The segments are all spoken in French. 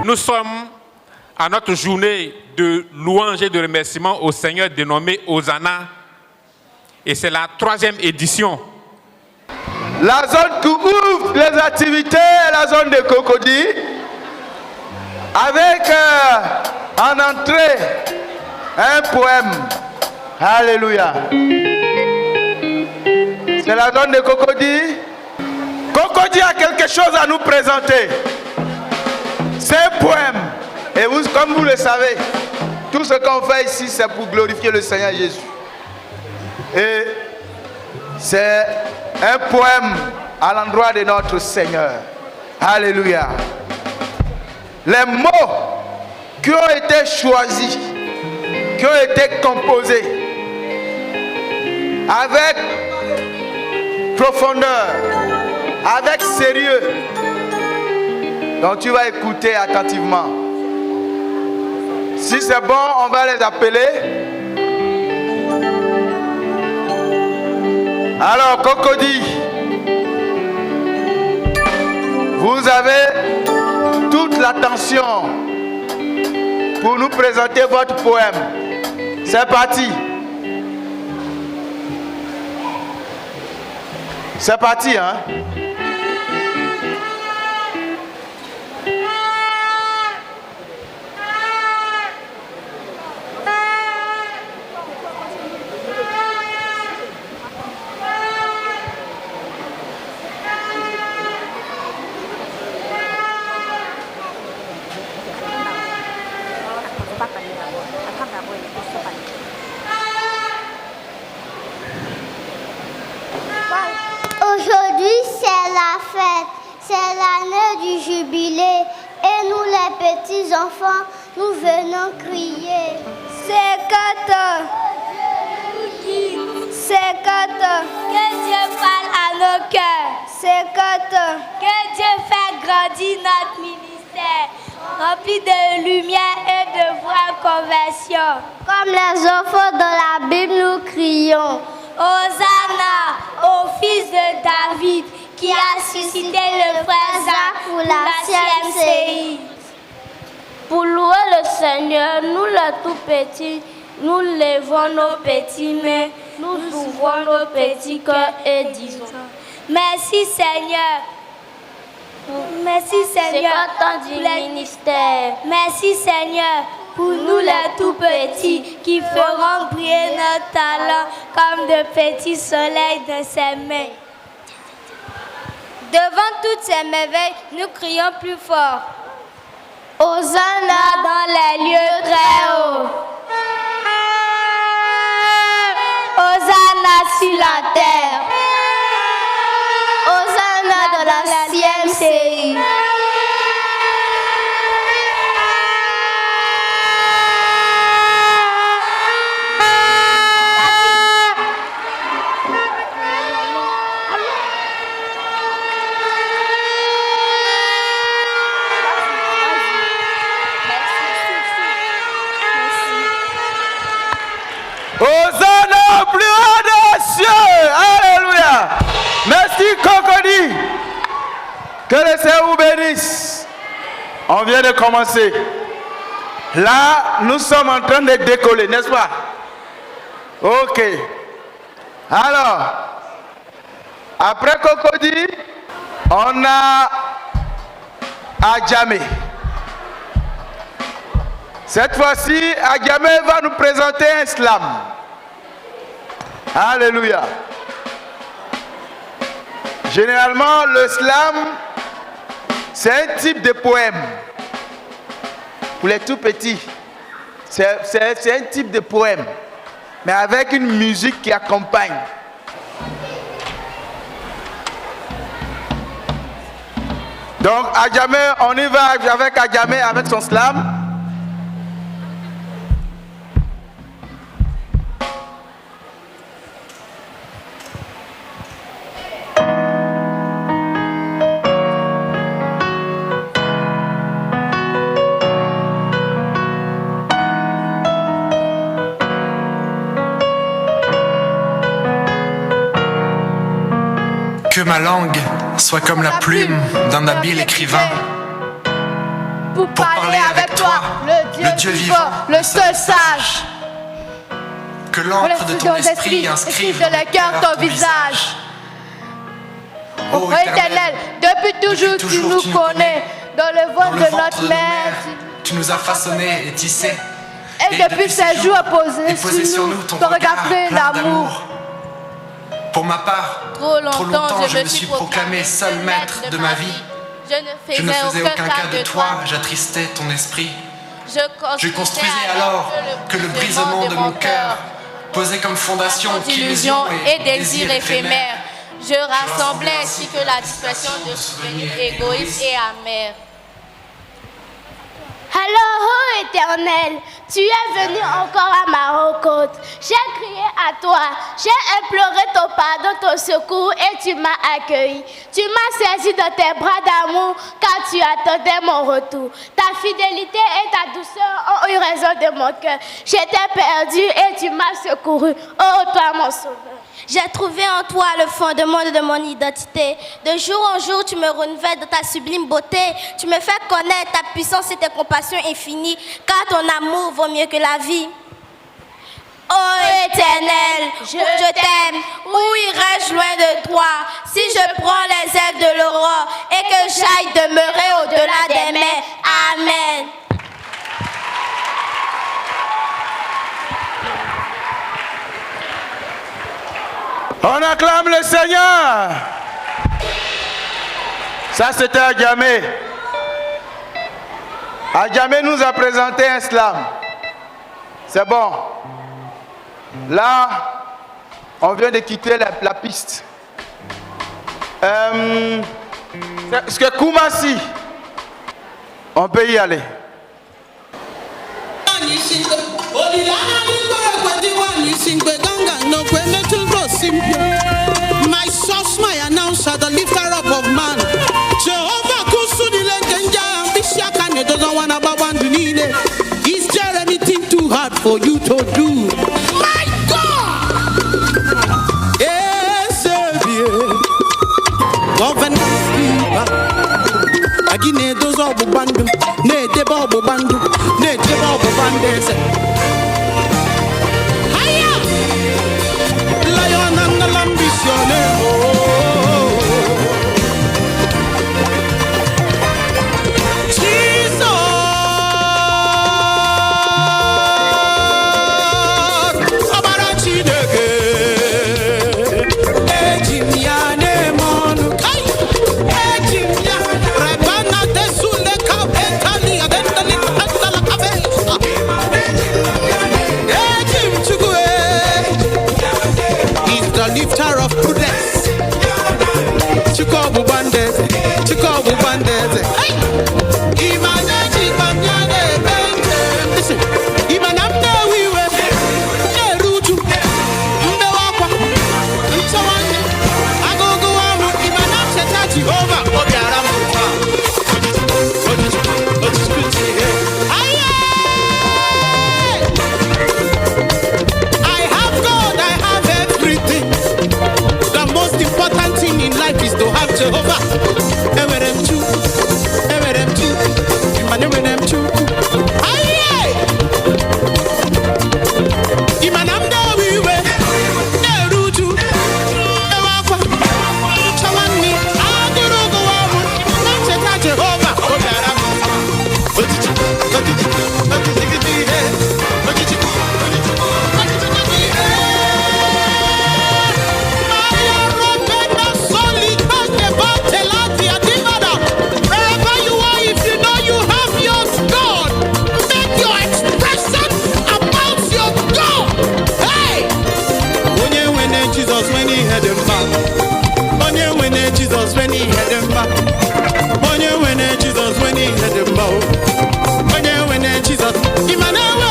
Nous sommes à notre journée de louange et de remerciement au Seigneur dénommée Hosanna. Et c'est la 3e édition. La zone qui ouvre les activités est la zone de Cocody. Avec en entrée un poème. Alléluia. C'est la zone de Cocody. Cocody a quelque chose à nous présenter. C'est un poème. Et vous, comme vous le savez, tout ce qu'on fait ici, c'est pour glorifier le Seigneur Jésus. Et c'est un poème à l'endroit de notre Seigneur. Alléluia. Les mots qui ont été choisis, qui ont été composés avec profondeur, avec sérieux. Donc tu vas écouter attentivement. Si c'est bon, on va les appeler. Alors, Cocody, vous avez toute l'attention pour nous présenter votre poème. C'est parti. C'est parti, hein? Aujourd'hui, c'est la fête, c'est l'année du jubilé et nous les petits enfants, nous venons crier. C'est quand que Dieu parle à nos cœurs. C'est quand que Dieu fait grandir notre ministère, rempli de lumière et de voix conversion. Comme les enfants dans la Bible, nous crions. Hosanna au fils de David qui a suscité le frère Jacques pour la CMCI. Pour louer le Seigneur, nous les tout petits, nous levons nos petites mains, nous ouvrons nos petits cœurs et disons merci Seigneur. Merci Seigneur pour le ministère. Merci Seigneur pour nous les tout petits qui feront briller notre talent comme de petits soleils de ses mains. Devant toutes ces merveilles, nous crions plus fort. Hosanna dans les lieux très hauts. Hosanna sur la terre. Hosanna dans la CMCI. Hosanna au plus haut des cieux. Alléluia. Merci Cocody. Que le Seigneur vous bénisse. On vient de commencer. Là, nous sommes en train de décoller, n'est-ce pas? Ok. Alors, après Cocody, on a Adjamé. Cette fois-ci, Adjamé va nous présenter un slam. Alléluia. Généralement, le slam, c'est un type de poème. Pour les tout petits, c'est un type de poème, mais avec une musique qui accompagne. Donc, Adjamé, on y va avec Adjamé, avec son slam. Que ma langue soit comme la plume d'un habile écrivain pour parler avec toi, le Dieu vivant, le seul sage. Que l'encre de ton esprit inscrive dans le cœur ton visage. Ô Éternel, depuis toujours tu nous connais, dans le ventre de notre mère. Tu nous as façonnés et tissés. Et depuis ces jours posés sur nous ton regard plein d'amour. Pour ma part, trop longtemps je me suis proclamé seul maître de ma vie. Je ne faisais aucun cas de toi, j'attristais ton esprit. Je construisais alors que le brisement de mon cœur, posé comme fondation qu'illusions et désirs éphémères. Je rassemblais ainsi que la dispersion de souvenirs égoïstes et amers. Alors, ô Éternel, tu es venu encore à ma rencontre. J'ai crié à toi, j'ai imploré ton pardon, ton secours et tu m'as accueilli. Tu m'as saisi dans tes bras d'amour car tu attendais mon retour. Ta fidélité et ta douceur ont eu raison de mon cœur. J'étais perdu et tu m'as secouru. Oh, toi mon sauveur. J'ai trouvé en toi le fondement de mon identité. De jour en jour, tu me renouvelles de ta sublime beauté. Tu me fais connaître ta puissance et tes compassions infinies, car ton amour vaut mieux que la vie. Ô Éternel, je t'aime. Où irais-je loin de toi si je prends les ailes de l'aurore et que j'aille demeurer au-delà des mers? Amen. On acclame le Seigneur. Ça, c'était Adjamé. Adjamé nous a présenté un slam. C'est bon. Là, on vient de quitter la piste. Est-ce que Koumassi, on peut y aller? My source, my announcer, the lifter up of man. Jehovah Kusudi Lengenja and Bishakane doesn't want to abandon. Is there anything too hard for you to do? My God! Yes, Agine does all the bandu, ne debo bandu, ne debo bandes. Lion and the l'ambition. Lifter of prudence. Chikobu bandeze, Chikobu bandeze. Hey! Imanaji banyane bende. Listen, imanamne wiwe. Neruju, mbe wakwa, mtawanye. Agogo wamu, imanamse taji over. Obiara mwa. Ojispiti, aye! I have God, I have everything. The most important thing in life is to have Jehovah. Ewerem chu, Imanem chu. Aye! Imanamda wiwe, neruju, ewakwa, chawani, agurugu wamu, namcheta Jehovah. Jesus when he had them back. When you win Jesus when he had them back. When you win Jesus, Emmanuel,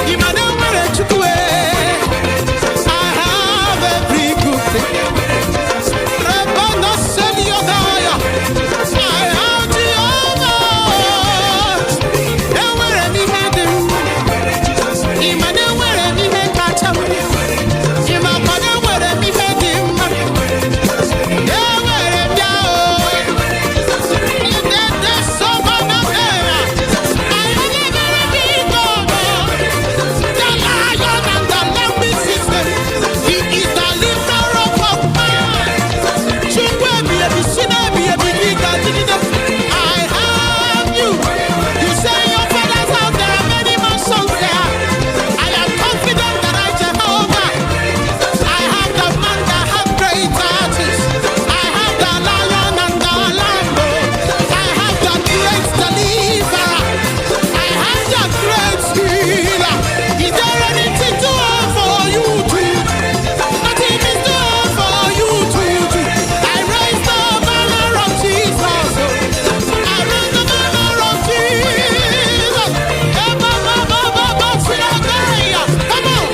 Emmanuel, Chukwe. I have every good thing. Rebana Seliodaya. I have Jehovah. And where he had him. Emmanuel, he had Kacham. Emmanuel, he had him. Yeah, where him now. There's so much of them. I never be gone. The lion and the lamb is system. He is the lifter of our mind. I have you. You say your father's house, there are many more sons there. I am confident that I Jehovah. I have the man that has great artists. I have the lion and the lamb. I have the great deliverer. I have the great healer. Is there anything too hard for you to? Nothing is too hard for you to do. I raise the banner of Jesus. I raise the banner of Jesus. Come on.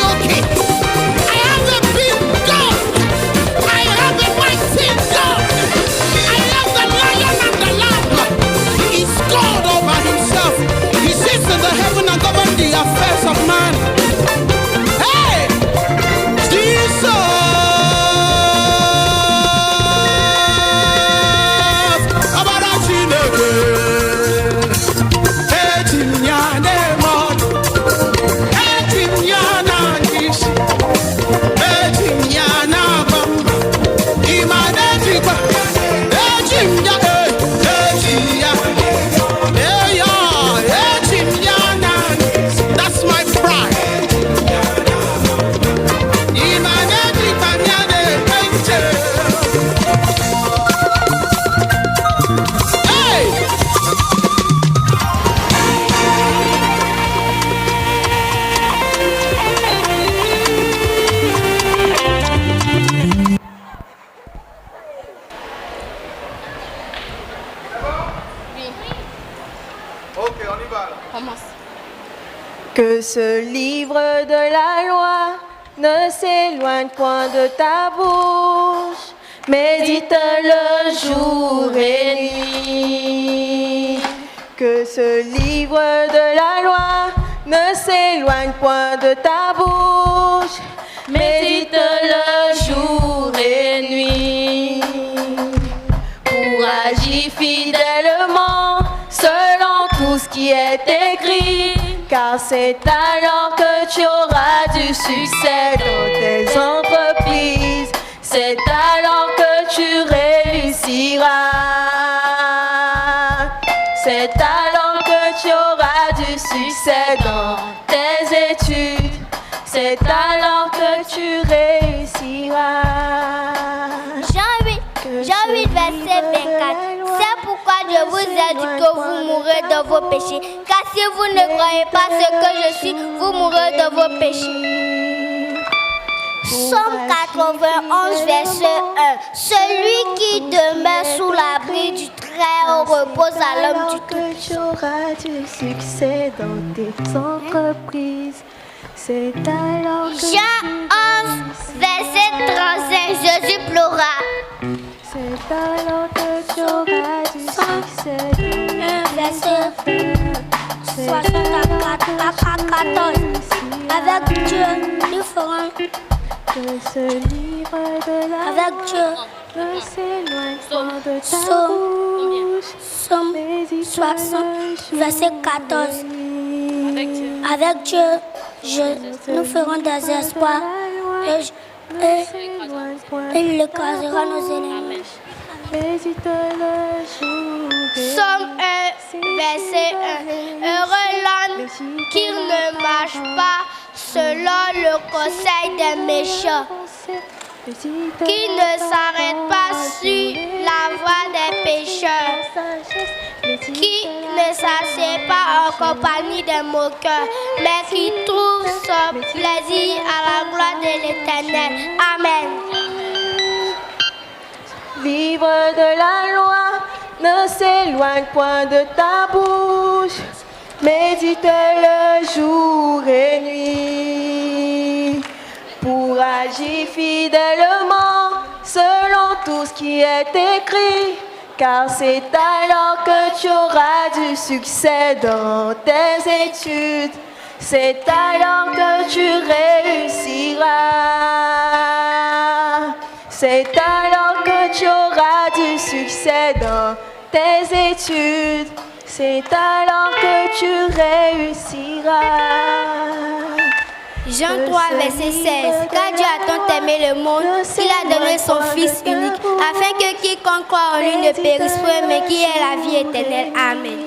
I have the big God. I have the mighty God. I have the lion and the lamb. He is God over himself. He sits in the heaven and governs the affairs of man. Hey! Jesus! Abarachineke. Etinyane mod. Etinyana nishi. Etinyana bamba. Imanetikwa. Etinya. Etinyana. That's my pride. Imanetikwa nyane kente. Hey! Ok, on y va. Là. Que ce livre de la loi ne s'éloigne point de ta bouche, médite-le jour et nuit. Que ce livre de la loi ne s'éloigne point de ta bouche, médite-le jour et nuit. Pour agir fidèlement selon tout ce qui est écrit, car c'est alors que tu auras du succès dans tes entreprises, c'est alors que tu réussiras, c'est alors que tu auras du succès dans tes études, c'est alors que tu réussiras. Jean 8, verset 24. C'est pourquoi je vous ai dit que vous mourrez de vos péchés. Car si vous ne croyez pas ce que je suis, vous mourrez de vos péchés. Psaume 91, verset 1. Celui qui demeure sous l'abri du Très-Haut repose à l'homme du Tout. Tu auras du succès dans tes entreprises. C'est alors que Jean 11, verset 35. Jésus pleura. c'est alors que tu auras du succès. Verset 64 à 14. Avec Dieu, nous ferons. Que ce livre de la Avec Dieu. ne s'éloigne point de ta bouche. Somme 60, verset 14. Avec Dieu, nous ferons des espoirs et il écrasera nos ennemis. Somme 1, verset 1. Heureux l'homme qui ne marche pas selon le conseil des méchants, qui ne s'arrête pas sur la voie des pécheurs, qui ne ne s'assied pas en compagnie des moqueurs, mais qui trouve son plaisir à la gloire de l'Éternel. Amen. Livre de la loi, ne s'éloigne point de ta bouche. Médite-le jour et nuit pour agir fidèlement selon tout ce qui est écrit. Car c'est alors que tu auras du succès dans tes études. C'est alors que tu réussiras. C'est alors que tu auras du succès dans tes études. C'est alors que tu réussiras. Jean 3, verset 16. Car Dieu a tant aimé le monde qu'il a donné son Fils unique, afin que quiconque croit en lui ne périsse point, mais qui ait la vie éternelle. Amen.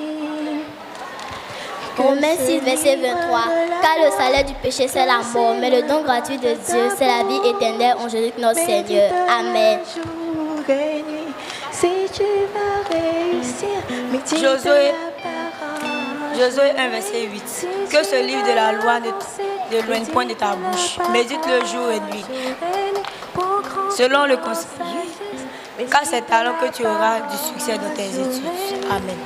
Romains 6, verset 23. Car le salaire du péché, c'est la mort, mais le don gratuit de Dieu, c'est la vie éternelle en Jésus notre Seigneur. Amen. Si tu vas réussir, Josué 1, verset 8. Que ce livre de la loi ne loigne point de ta bouche. Médite le jour et nuit. Selon le conseil. Car c'est alors que tu auras du succès dans tes études. Amen.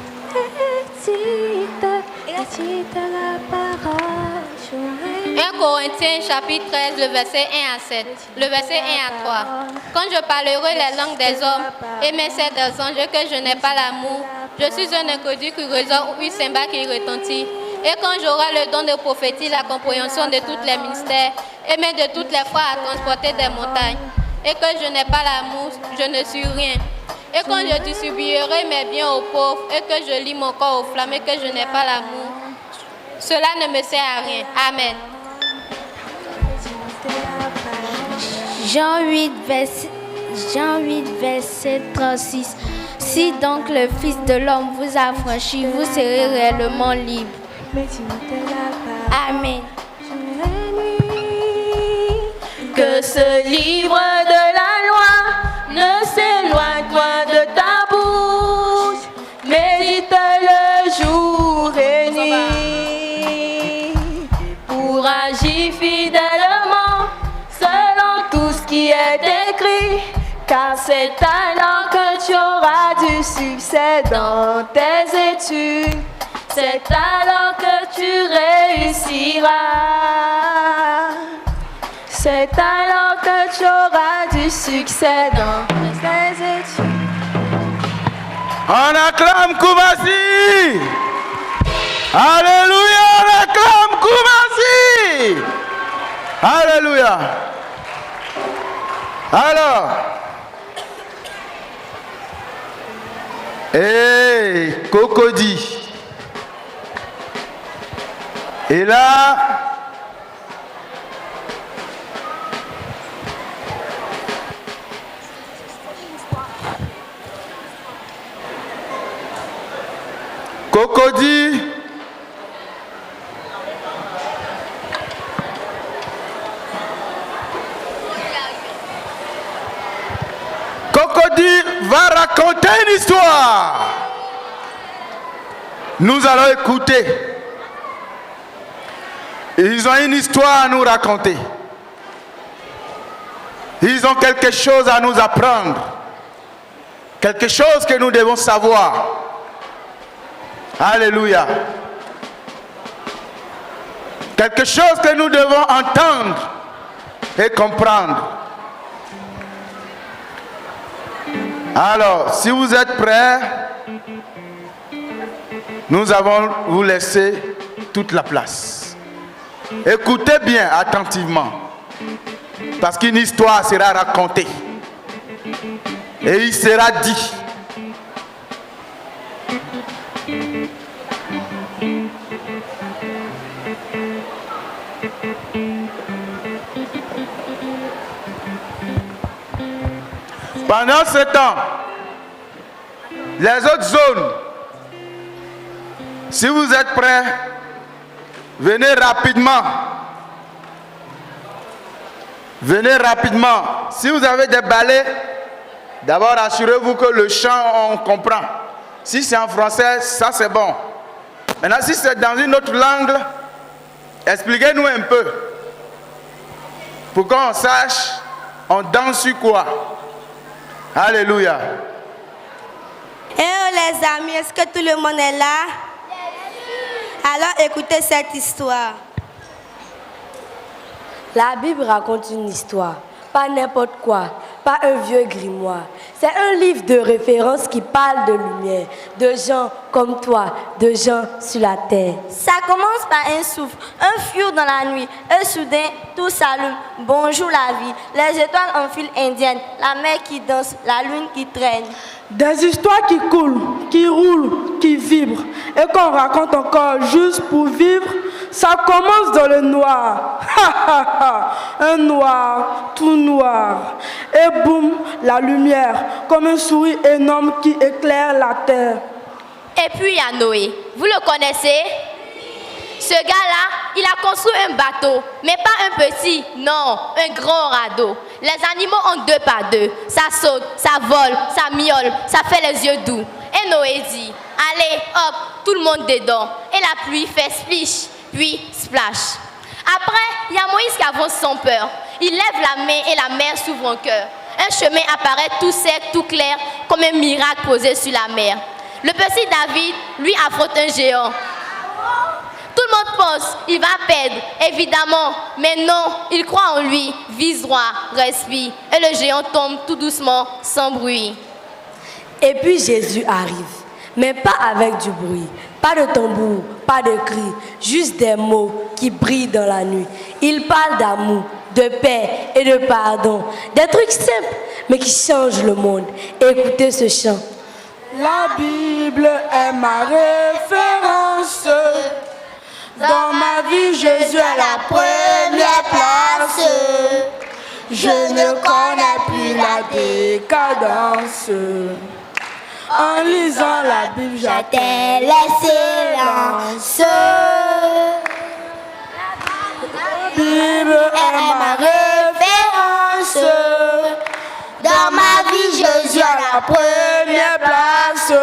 1 Corinthiens chapitre 13, le verset 1 à 7, le verset 1 à 3. Quand je parlerai les langues des hommes et mes celles des anges, que je n'ai pas l'amour, je suis un inconnu qui résonne ou une cymbale qui retentit. Et quand j'aurai le don de prophétie, la compréhension de tous les ministères et même de toutes les fois à transporter des montagnes, et que je n'ai pas l'amour, je ne suis rien. Et quand je distribuerai mes biens aux pauvres et que je lis mon corps aux flammes et que je n'ai pas l'amour, cela ne me sert à rien. Amen. Jean 8, verset 36. Si donc le Fils de l'homme vous a franchi, vous serez réellement libre. Amen. Que ce livre de la loi ne s'éloigne point de ta bouche. Médite-le jour et nuit pour agir fidèlement selon tout ce qui est écrit. Car c'est alors que tu auras du succès dans tes études. C'est alors que tu réussiras. C'est alors que tu auras du succès dans tes études. On acclame Koumassi. Alléluia, on acclame Koumassi. Alléluia. Alors, Cocody. Et là, Cocody va raconter une histoire. Nous allons écouter. Ils ont une histoire à nous raconter. Ils ont quelque chose à nous apprendre. Quelque chose que nous devons savoir. Alléluia. Quelque chose que nous devons entendre et comprendre. Alors, si vous êtes prêts, nous allons vous laisser toute la place. Écoutez bien attentivement, parce qu'une histoire sera racontée et il sera dit. Pendant ce temps, les autres zones, si vous êtes prêts, venez rapidement. Venez rapidement. Si vous avez des balais, d'abord assurez-vous que le chant, on comprend. Si c'est en français, ça c'est bon. Maintenant, si c'est dans une autre langue, expliquez-nous un peu. Pour qu'on sache, on danse sur quoi. Alléluia. Et les amis, est-ce que tout le monde est là? Alors écoutez cette histoire. La Bible raconte une histoire, pas n'importe quoi, pas un vieux grimoire. C'est un livre de référence qui parle de lumière, de gens comme toi, de gens sur la terre. Ça commence par un souffle, un fioul dans la nuit, et soudain, tout s'allume. Bonjour la vie, les étoiles en file indienne, la mer qui danse, la lune qui traîne. Des histoires qui coulent, qui roulent, qui vibrent, et qu'on raconte encore juste pour vivre. Ça commence dans le noir, un noir, tout noir, et boum, la lumière, comme un sourire énorme qui éclaire la terre. Et puis il y a Noé, vous le connaissez? Ce gars-là, il a construit un bateau, mais pas un petit, non, un grand radeau. Les animaux ont 2 par 2, ça saute, ça vole, ça miaule, ça fait les yeux doux. Et Noé dit, allez, hop, tout le monde dedans. Et la pluie fait splish, puis splash. Après, il y a Moïse qui avance sans peur. Il lève la main et la mer s'ouvre en cœur. Un chemin apparaît tout sec, tout clair, comme un miracle posé sur la mer. Le petit David, lui, affronte un géant. Tout le monde pense, il va perdre, évidemment, mais non, il croit en lui, vise droit, respire, et le géant tombe tout doucement, sans bruit. Et puis Jésus arrive, mais pas avec du bruit, pas de tambour, pas de cri, juste des mots qui brillent dans la nuit. Il parle d'amour, de paix et de pardon, des trucs simples, mais qui changent le monde. Écoutez ce chant. La Bible est ma référence. Dans ma vie, Jésus est la première place. Je ne connais plus la décadence. En lisant la Bible, j'atteins l'excellence. La Bible est ma référence. Dans ma vie, Jésus est la première place.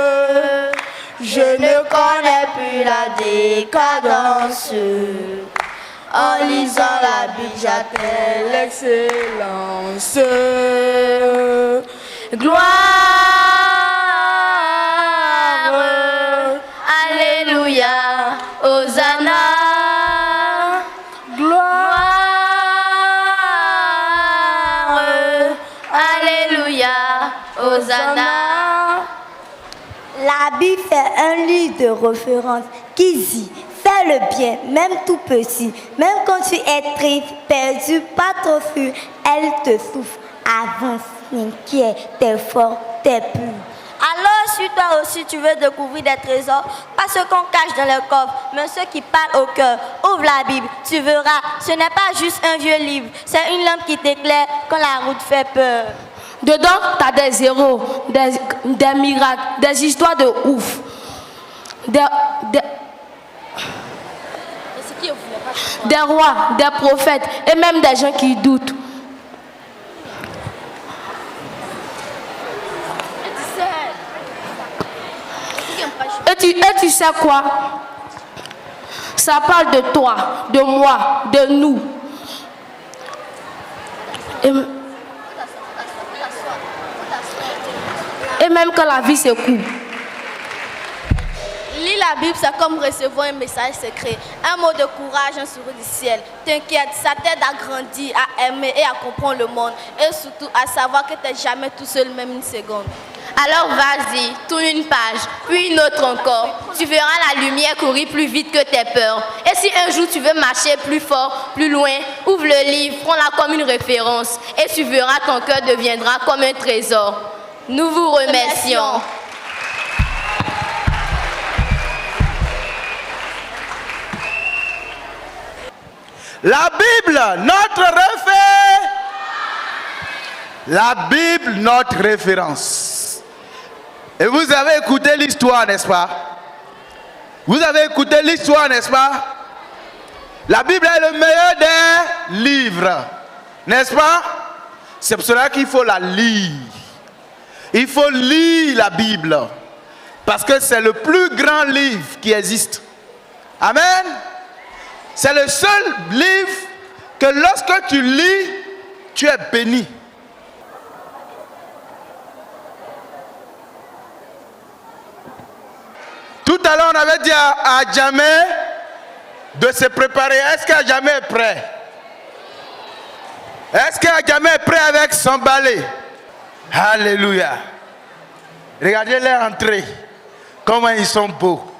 Je ne connais plus la décadence. En lisant la Bible, j'appelle l'excellence. Gloire, Alléluia, Hosanna. Gloire, Alléluia, Hosanna. La Bible fait un livre de référence qui dit fais le bien, même tout petit, même quand tu es triste, perdu, pas trop sûr, elle te souffle, avance, n'inquiète, t'es fort, t'es pur. Alors, si toi aussi tu veux découvrir des trésors, pas ceux qu'on cache dans le coffre, mais ceux qui parlent au cœur, ouvre la Bible, tu verras, ce n'est pas juste un vieux livre, c'est une lampe qui t'éclaire quand la route fait peur. Dedans, tu as des héros, des miracles, des histoires de ouf. Des rois, des prophètes et même des gens qui doutent. Et tu sais quoi? Ça parle de toi, de moi, de nous. Et même quand la vie se coupe. Lire la Bible, c'est comme recevoir un message secret, un mot de courage, un sourire du ciel. T'inquiète, ça t'aide à grandir, à aimer et à comprendre le monde. Et surtout à savoir que tu n'es jamais tout seul, même une seconde. Alors vas-y, tourne une page, puis une autre encore. Tu verras la lumière courir plus vite que tes peurs. Et si un jour tu veux marcher plus fort, plus loin, ouvre le livre, prends-la comme une référence. Et tu verras, ton cœur deviendra comme un trésor. Nous vous remercions. La Bible, notre référence. La Bible, notre référence. Et vous avez écouté l'histoire, n'est-ce pas? Vous avez écouté l'histoire, n'est-ce pas? La Bible est le meilleur des livres, n'est-ce pas? C'est pour cela qu'il faut la lire. Il faut lire la Bible. Parce que c'est le plus grand livre qui existe. Amen. C'est le seul livre que lorsque tu lis, tu es béni. Tout à l'heure, on avait dit à Adjamé de se préparer. Est-ce qu'Adjamé est prêt? Est-ce qu'Adjamé est prêt avec son balai? Alléluia. Regardez-les entrer. Comment ils sont beaux.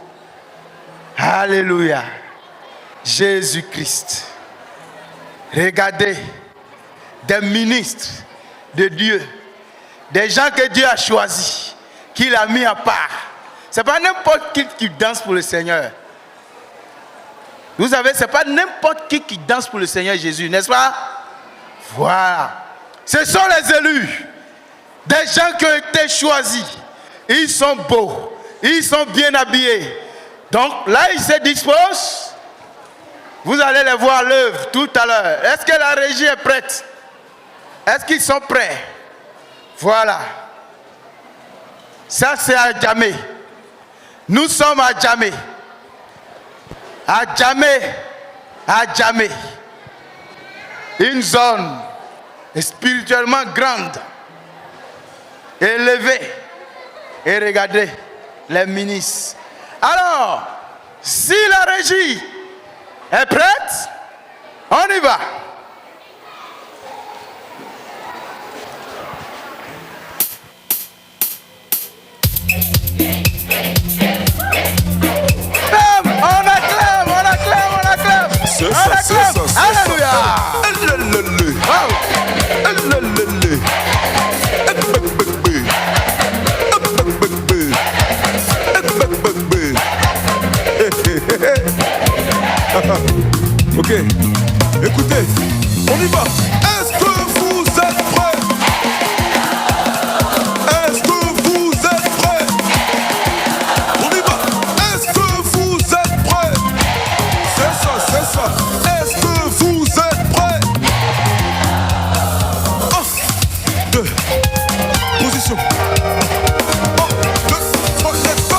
Alléluia. Jésus-Christ. Regardez. Des ministres de Dieu. Des gens que Dieu a choisis. Qu'il a mis à part. Ce n'est pas n'importe qui danse pour le Seigneur. Vous savez, ce n'est pas n'importe qui danse pour le Seigneur Jésus, n'est-ce pas? Voilà. Ce sont les élus. Des gens qui ont été choisis. Ils sont beaux. Ils sont bien habillés. Donc là, ils se disposent. Vous allez les voir à l'œuvre tout à l'heure. Est-ce que la régie est prête? Est-ce qu'ils sont prêts? Voilà. Ça, c'est Adjamé. Nous sommes à Adjamé. Adjamé. Une zone spirituellement grande, élevée. Et regardez les ministres. Alors, si la régie est prête, on y va. Alléluia. Ok, écoutez, on y va. Est-ce que vous êtes prêts? Est-ce que vous êtes prêts? On y va. Est-ce que vous êtes prêts? C'est ça, c'est ça. Est-ce que vous êtes prêts? 1, 2, position. 1, 2, 3, let's go.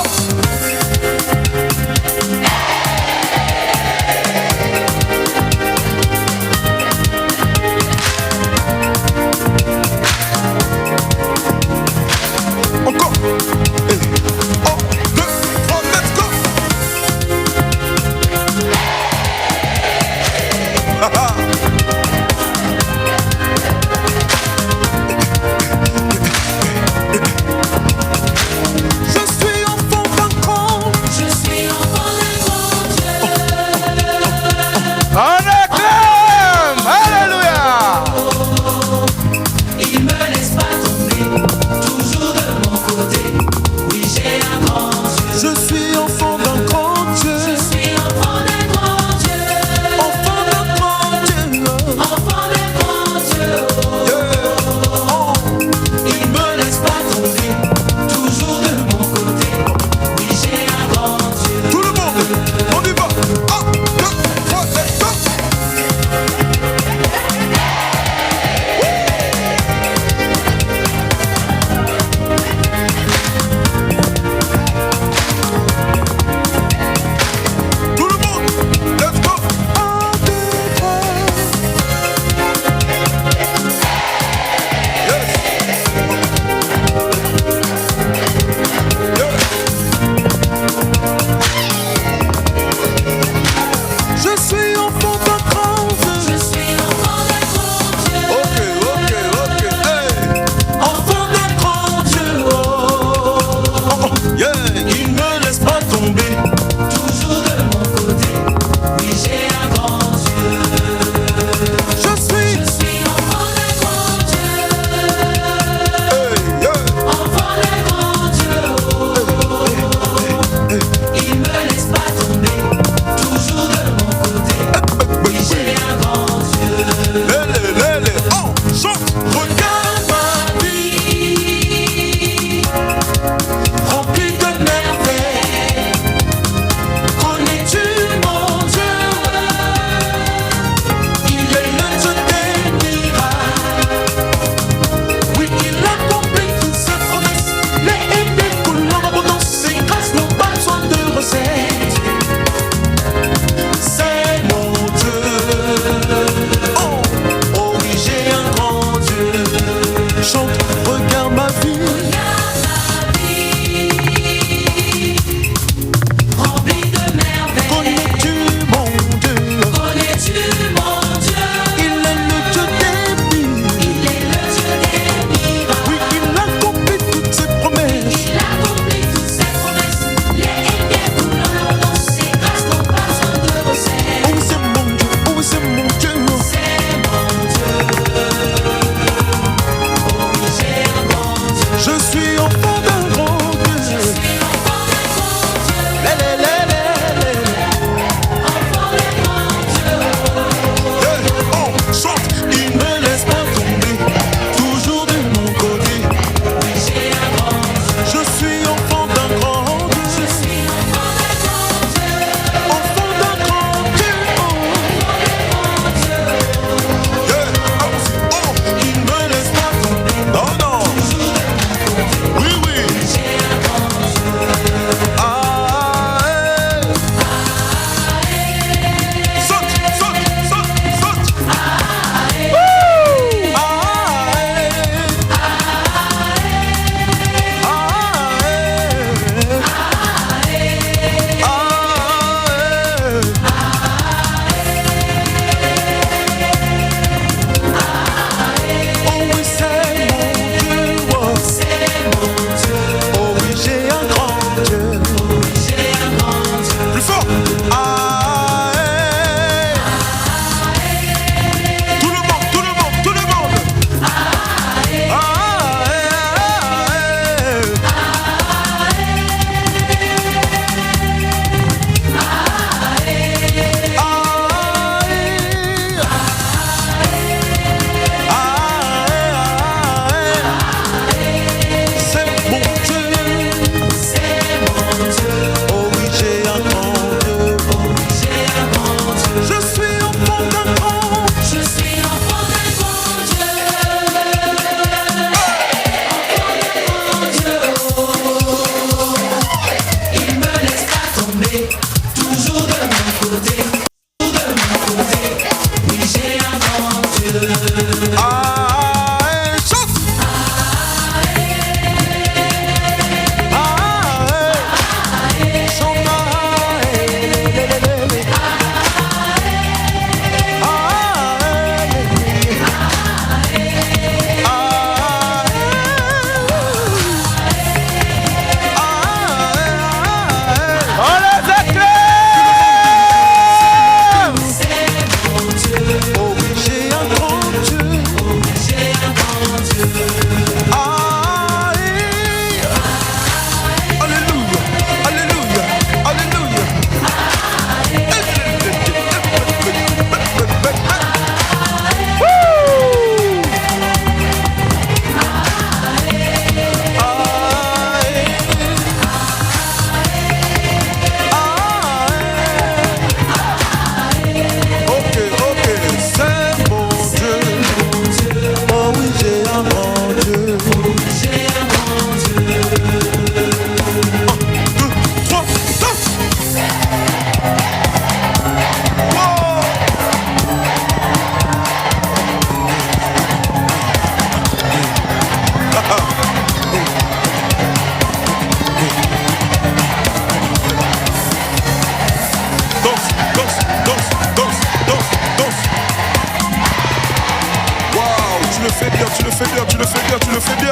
bien, tu le fais bien.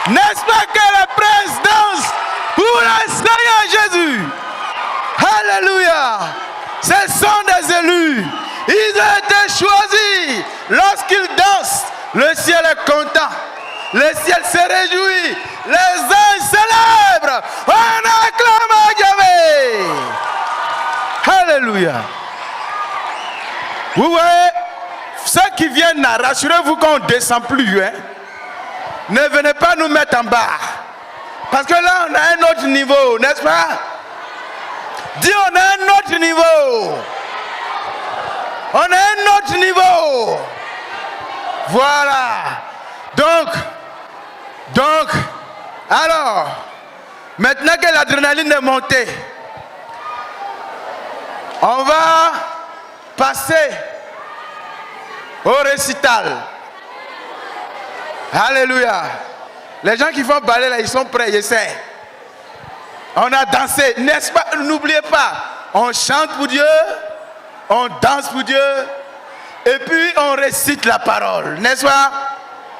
N'est-ce pas que le prince danse pour le Seigneur Jésus? Alléluia. Ce sont des élus. Ils ont été choisis. Lorsqu'ils dansent, le ciel est content. Le ciel se réjouit. Les anges célèbrent. On acclame Yahvé. Alléluia. Vous voyez, ceux qui viennent là, rassurez-vous qu'on ne descend plus. Hein? Ne venez pas nous mettre en bas. Parce que là, on a un autre niveau, n'est-ce pas? Dis, on a un autre niveau. On a un autre niveau. Voilà. Donc, alors, maintenant que l'adrénaline est montée, on va passer au récital. Alléluia. Les gens qui font ballet là, ils sont prêts, ils essaient. On a dansé, n'est-ce pas? N'oubliez pas, on chante pour Dieu, on danse pour Dieu, et puis on récite la parole, n'est-ce pas?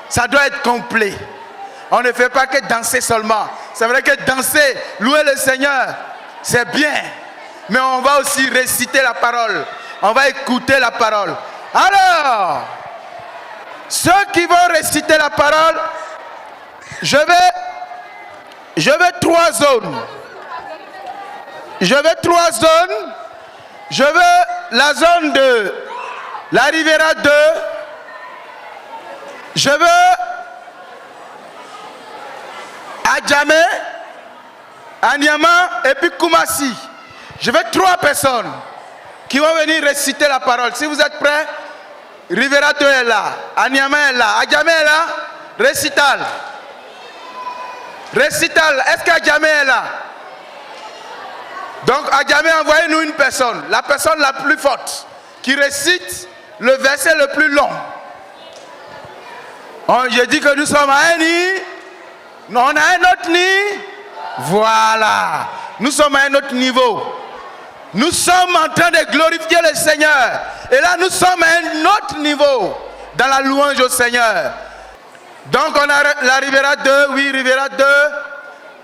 Ça doit être complet. On ne fait pas que danser seulement. C'est vrai que danser, louer le Seigneur, c'est bien. Mais on va aussi réciter la parole. On va écouter la parole. Alors, ceux qui vont réciter la parole, je veux 3 zones. Je veux 3 zones. Je veux la zone de la Riviera 2. Je veux Adjamé, Anyama et puis Koumassi. Je veux 3 personnes qui vont venir réciter la parole. Si vous êtes prêts, Riviera 2 est là, Anyama est là, Adjamé est là, récital. Récital, est-ce qu'Adjamé est là? Donc Adjamé, envoyez-nous une personne, la personne la plus forte, qui récite le verset le plus long. Je dis que nous sommes à un nid, on a un autre nid, voilà, nous sommes à un autre niveau. Nous sommes en train de glorifier le Seigneur. Et là, nous sommes à un autre niveau dans la louange au Seigneur. Donc, on a la Riviera 2, oui, Riviera 2.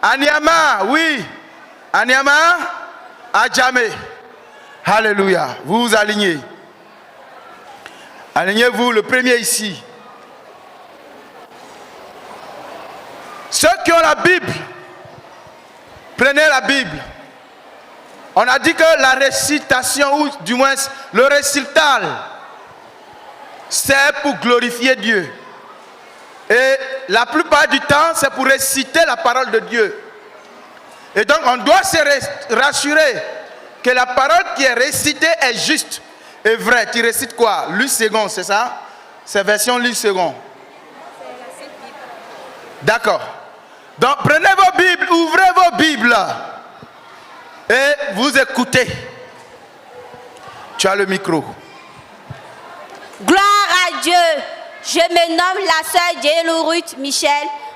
Anyama, oui. Anyama, Adjamé. Alléluia. Vous vous alignez. Alignez-vous, le premier ici. Ceux qui ont la Bible, prenez la Bible. On a dit que la récitation, ou du moins le récital, c'est pour glorifier Dieu. Et la plupart du temps, c'est pour réciter la parole de Dieu. Et donc, on doit se rassurer que la parole qui est récitée est juste et vraie. Tu récites quoi? Luc second, c'est ça? C'est version Luc second. D'accord. Donc, prenez vos Bibles, ouvrez vos Bibles. Et vous écoutez. Tu as le micro. Gloire à Dieu. Je me nomme la sœur Djelourut Michel.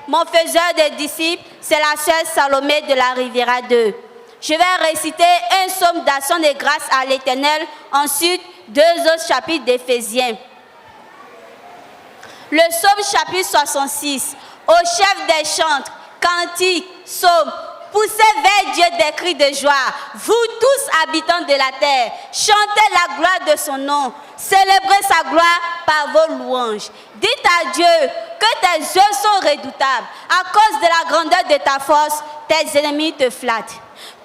Mon faiseur de disciples, c'est la sœur Salomé de la Riviera 2. Je vais réciter un psaume d'action de grâce à l'Éternel. Ensuite, 2 autres chapitres d'Éphésiens. Le psaume chapitre 66. Au chef des chantres, cantiques, psaumes, poussez vers Dieu des cris de joie, vous tous habitants de la terre, chantez la gloire de son nom, célébrez sa gloire par vos louanges. Dites à Dieu que tes œuvres sont redoutables, à cause de la grandeur de ta force, tes ennemis te flattent.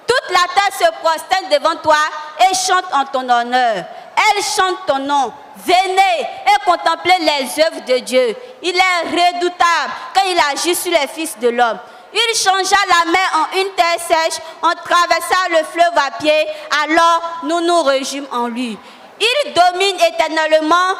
Toute la terre se prosterne devant toi et chante en ton honneur. Elle chante ton nom. Venez et contemplez les œuvres de Dieu. Il est redoutable quand il agit sur les fils de l'homme. Il changea la mer en une terre sèche, on traversa le fleuve à pied, alors nous nous réjouissons en lui. Il domine éternellement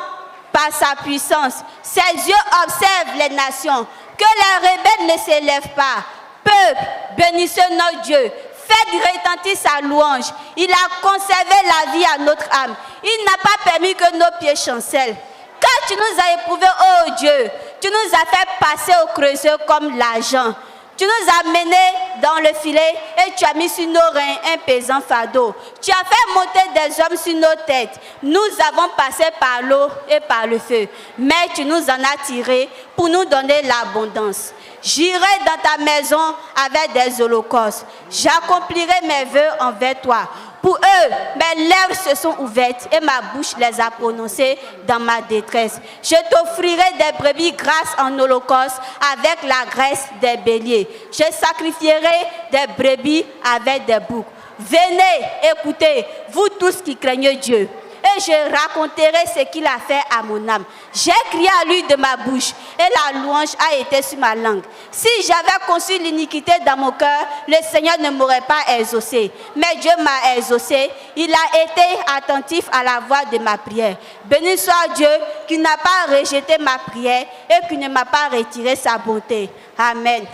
par sa puissance. Ses yeux observent les nations, que les rebelles ne s'élèvent pas. Peuple, bénissez notre Dieu. Faites retentir sa louange. Il a conservé la vie à notre âme. Il n'a pas permis que nos pieds chancellent. Quand tu nous as éprouvés, oh Dieu, tu nous as fait passer au creuseur comme l'argent. Tu nous as menés dans le filet et tu as mis sur nos reins un pesant fardeau. Tu as fait monter des hommes sur nos têtes. Nous avons passé par l'eau et par le feu. Mais tu nous en as tirés pour nous donner l'abondance. J'irai dans ta maison avec des holocaustes. J'accomplirai mes vœux envers toi. Pour eux, mes lèvres se sont ouvertes et ma bouche les a prononcées dans ma détresse. Je t'offrirai des brebis grasses en holocauste avec la graisse des béliers. Je sacrifierai des brebis avec des boucs. Venez, écoutez, vous tous qui craignez Dieu. Et je raconterai ce qu'il a fait à mon âme. J'ai crié à lui de ma bouche et la louange a été sur ma langue. Si j'avais conçu l'iniquité dans mon cœur, le Seigneur ne m'aurait pas exaucé. Mais Dieu m'a exaucé. Il a été attentif à la voix de ma prière. Béni soit Dieu qui n'a pas rejeté ma prière et qui ne m'a pas retiré sa bonté. Amen.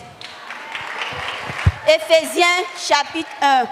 Éphésiens chapitre 1.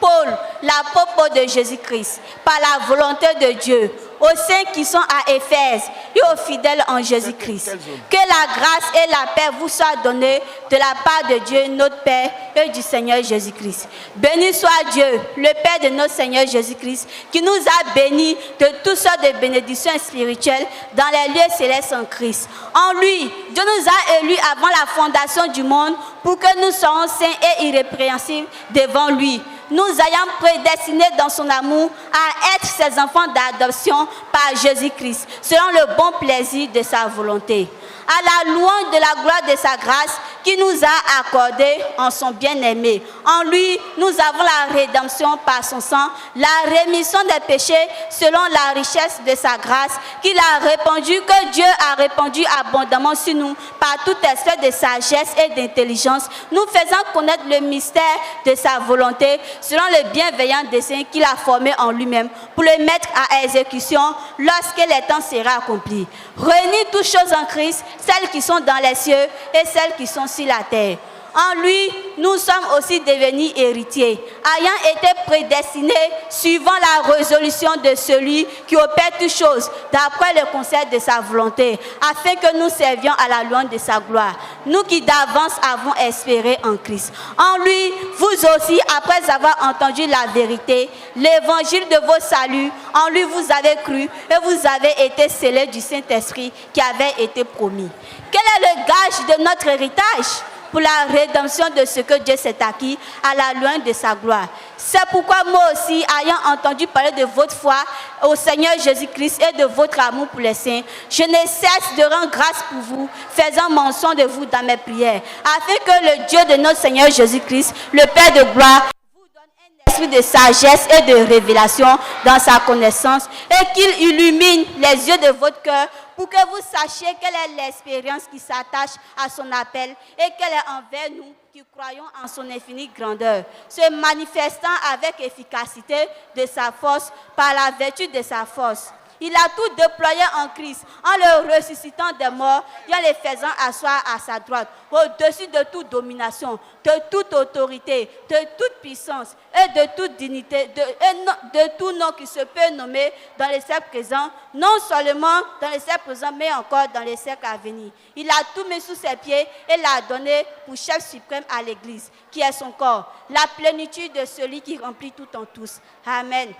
Paul, l'apôtre de Jésus-Christ, par la volonté de Dieu, aux saints qui sont à Éphèse et aux fidèles en Jésus-Christ. Que la grâce et la paix vous soient données de la part de Dieu, notre Père, et du Seigneur Jésus-Christ. Béni soit Dieu, le Père de notre Seigneur Jésus-Christ, qui nous a bénis de toutes sortes de bénédictions spirituelles dans les lieux célestes en Christ. En lui, Dieu nous a élus avant la fondation du monde pour que nous soyons saints et irrépréhensibles devant lui, nous ayant prédestinés dans son amour à être ses enfants d'adoption par Jésus-Christ, selon le bon plaisir de sa volonté. À la louange de la gloire de sa grâce qui nous a accordé en son bien-aimé. En lui, nous avons la rédemption par son sang, la rémission des péchés selon la richesse de sa grâce qu'il a répandue, que Dieu a répandu abondamment sur nous par toute espèce de sagesse et d'intelligence, nous faisant connaître le mystère de sa volonté selon le bienveillant dessein qu'il a formé en lui-même pour le mettre à exécution lorsque le temps sera accompli. Réunis toutes choses en Christ, celles qui sont dans les cieux et celles qui sont sur la terre. En lui, nous sommes aussi devenus héritiers, ayant été prédestinés suivant la résolution de celui qui opère toutes choses d'après le conseil de sa volonté, afin que nous servions à la louange de sa gloire. Nous qui d'avance avons espéré en Christ. En lui, vous aussi, après avoir entendu la vérité, l'évangile de vos saluts, en lui vous avez cru et vous avez été scellés du Saint-Esprit qui avait été promis. Quel est le gage de notre héritage? Pour la rédemption de ce que Dieu s'est acquis à la louange de sa gloire. C'est pourquoi moi aussi, ayant entendu parler de votre foi au Seigneur Jésus-Christ et de votre amour pour les saints, je ne cesse de rendre grâce pour vous, faisant mention de vous dans mes prières, afin que le Dieu de notre Seigneur Jésus-Christ, le Père de gloire, vous donne un esprit de sagesse et de révélation dans sa connaissance, et qu'il illumine les yeux de votre cœur, pour que vous sachiez quelle est l'expérience qui s'attache à son appel et quelle est envers nous qui croyons en son infinie grandeur, se manifestant avec efficacité de sa force par la vertu de sa force. Il a tout déployé en Christ, en le ressuscitant des morts et en le faisant asseoir à sa droite, au-dessus de toute domination, de toute autorité, de toute puissance et de toute dignité, de tout nom qui se peut nommer dans les siècles présents, non seulement dans les siècles présents, mais encore dans les siècles à venir. Il a tout mis sous ses pieds et l'a donné pour chef suprême à l'Église, qui est son corps, la plénitude de celui qui remplit tout en tous. Amen.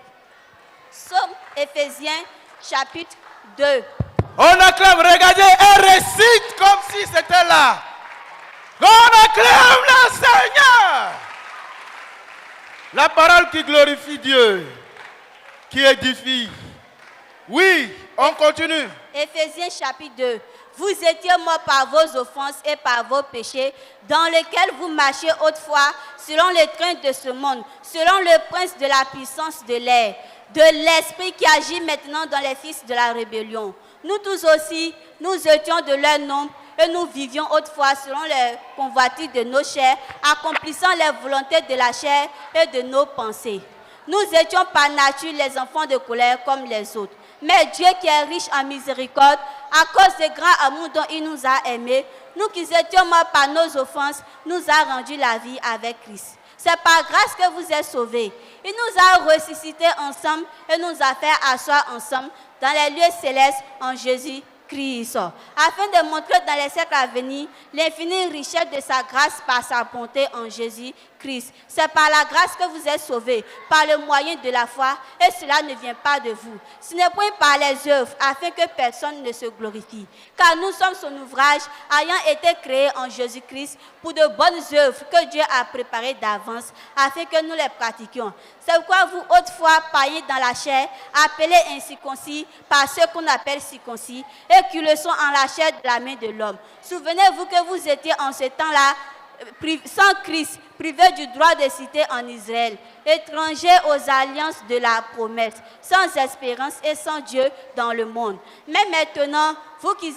Psaume Éphésiens, chapitre 2. On acclame, regardez, elle récite comme si c'était là. On acclame le Seigneur. La parole qui glorifie Dieu, qui édifie. Oui, on continue. Éphésiens chapitre 2. Vous étiez morts par vos offenses et par vos péchés, dans lesquels vous marchiez autrefois, selon les craintes de ce monde, selon le prince de la puissance de l'air, de l'esprit qui agit maintenant dans les fils de la rébellion. Nous tous aussi, nous étions de leur nombre et nous vivions autrefois selon les convoitises de nos chairs, accomplissant les volontés de la chair et de nos pensées. Nous étions par nature les enfants de colère comme les autres. Mais Dieu qui est riche en miséricorde, à cause du grand amour dont il nous a aimés, nous qui étions morts par nos offenses, nous a rendu la vie avec Christ. C'est par grâce que vous êtes sauvés. Il nous a ressuscités ensemble et nous a fait asseoir ensemble dans les lieux célestes en Jésus-Christ, afin de montrer dans les siècles à venir l'infinie richesse de sa grâce par sa bonté en Jésus-Christ. C'est par la grâce que vous êtes sauvés, par le moyen de la foi, et cela ne vient pas de vous. Ce n'est point par les œuvres, afin que personne ne se glorifie. Car nous sommes son ouvrage, ayant été créés en Jésus-Christ pour de bonnes œuvres que Dieu a préparées d'avance, afin que nous les pratiquions. C'est pourquoi vous, autrefois païens dans la chair, appelés incirconcis par ceux qu'on appelle circoncis, et qui le sont en la chair de la main de l'homme. Souvenez-vous que vous étiez en ce temps-là sans Christ, privés du droit de cité en Israël, étrangers aux alliances de la promesse, sans espérance et sans Dieu dans le monde. Mais maintenant, vous qui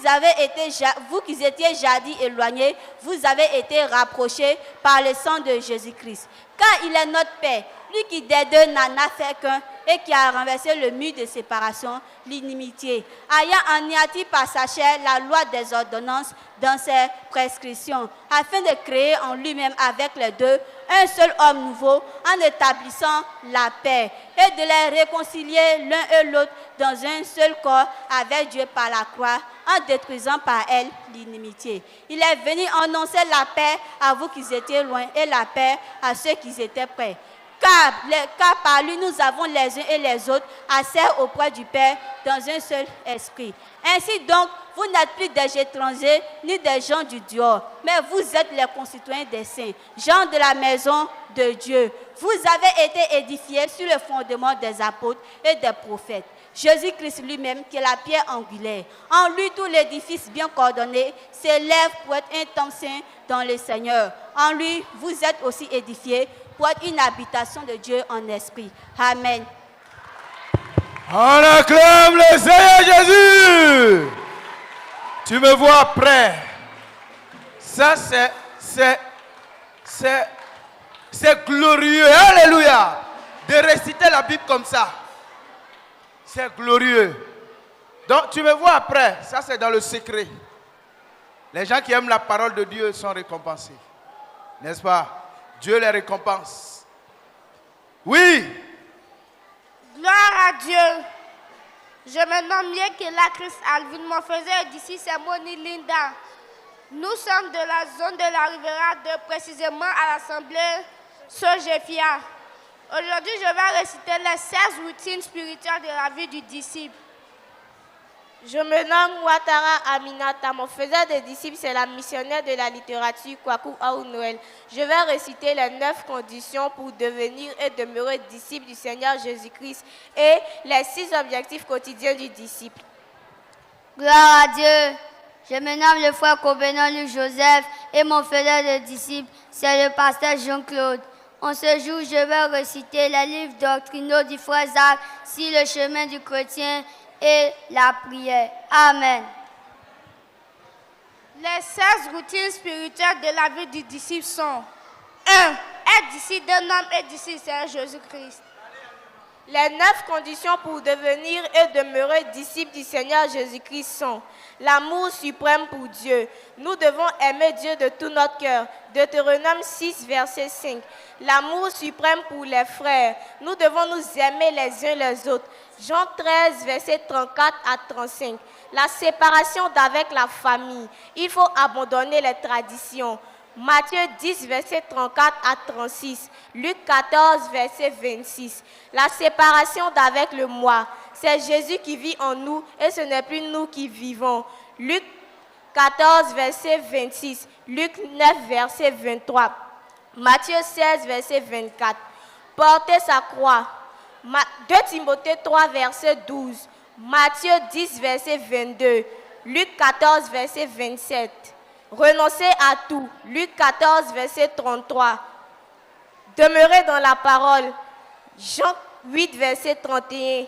étiez jadis éloignés, vous avez été rapprochés par le sang de Jésus-Christ. Car il est notre Père, lui qui des deux n'en a fait qu'un et qui a renversé le mur de séparation, l'inimitié, ayant anéanti par sa chair la loi des ordonnances dans ses prescriptions, afin de créer en lui-même avec les deux un seul homme nouveau, en établissant la paix, et de les réconcilier l'un et l'autre dans un seul corps avec Dieu par la croix, en détruisant par elle l'inimitié. Il est venu annoncer la paix à vous qui étiez loin et la paix à ceux qui étaient près. Car par lui, nous avons les uns et les autres accès auprès du Père dans un seul esprit. Ainsi donc, vous n'êtes plus des étrangers ni des gens du dehors, mais vous êtes les concitoyens des saints, gens de la maison de Dieu. Vous avez été édifiés sur le fondement des apôtres et des prophètes. Jésus-Christ lui-même, qui est la pierre angulaire. En lui, tout l'édifice bien coordonné s'élève pour être un temple saint dans le Seigneur. En lui, vous êtes aussi édifiés pour être une habitation de Dieu en esprit. Amen. On acclame le Seigneur Jésus. Tu me vois prêt. Ça, c'est glorieux. Alléluia. De réciter la Bible comme ça. C'est glorieux. Donc, tu me vois après. Ça, c'est dans le secret. Les gens qui aiment la parole de Dieu sont récompensés. N'est-ce pas? Dieu les récompense. Oui. Gloire à Dieu. Je me nomme Chris Alvin. Mon frère d'ici, c'est Moni Linda. Nous sommes de la zone de la Riviera, précisément à l'Assemblée Sojefia. Aujourd'hui, je vais réciter les 16 routines spirituelles de la vie du disciple. Je me nomme Ouattara Aminata. Mon faiseur des disciples, c'est la missionnaire de la littérature Kwaku Aou Noël. Je vais réciter les 9 conditions pour devenir et demeurer disciple du Seigneur Jésus-Christ et les 6 objectifs quotidiens du disciple. Gloire à Dieu. Je me nomme le frère Cobenon Luc Joseph et mon faiseur de disciples, c'est le pasteur Jean-Claude. En ce jour, je vais réciter les livres doctrinaux du frère Zach sur le chemin du chrétien et la prière. Amen. Les 16 routines spirituelles de la vie du disciple sont 1. Être disciple d'un homme et disciple Seigneur Jésus-Christ. Les 9 conditions pour devenir et demeurer disciple du Seigneur Jésus-Christ sont l'amour suprême pour Dieu. Nous devons aimer Dieu de tout notre cœur. Deutéronome 6, verset 5. L'amour suprême pour les frères. Nous devons nous aimer les uns les autres. Jean 13, verset 34 à 35. La séparation d'avec la famille. Il faut abandonner les traditions. Matthieu 10, verset 34 à 36. Luc 14, verset 26. La séparation d'avec le moi. C'est Jésus qui vit en nous et ce n'est plus nous qui vivons. Luc 14, verset 26. Luc 9, verset 23. Matthieu 16, verset 24. Porter sa croix. 2 Timothée 3, verset 12. Matthieu 10, verset 22. Luc 14, verset 27. Renoncer à tout. Luc 14, verset 33. Demeurer dans la parole. Jean 8, verset 31.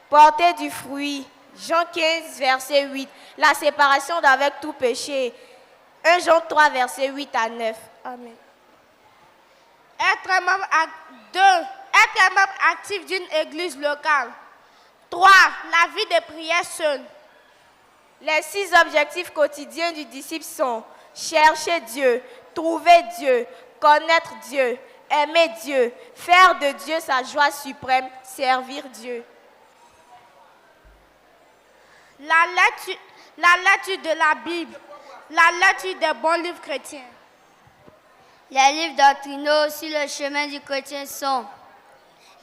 Porter du fruit. Jean 15, verset 8. La séparation d'avec tout péché. 1 Jean 3, verset 8 à 9. Amen. Être membre actif d'une église locale. 3. La vie de prière seule. Les 6 objectifs quotidiens du disciple sont chercher Dieu, trouver Dieu, connaître Dieu, aimer Dieu, faire de Dieu sa joie suprême, servir Dieu. La lecture de la Bible, la lecture des bons livres chrétiens. Les livres doctrinaux sur le chemin du chrétien sont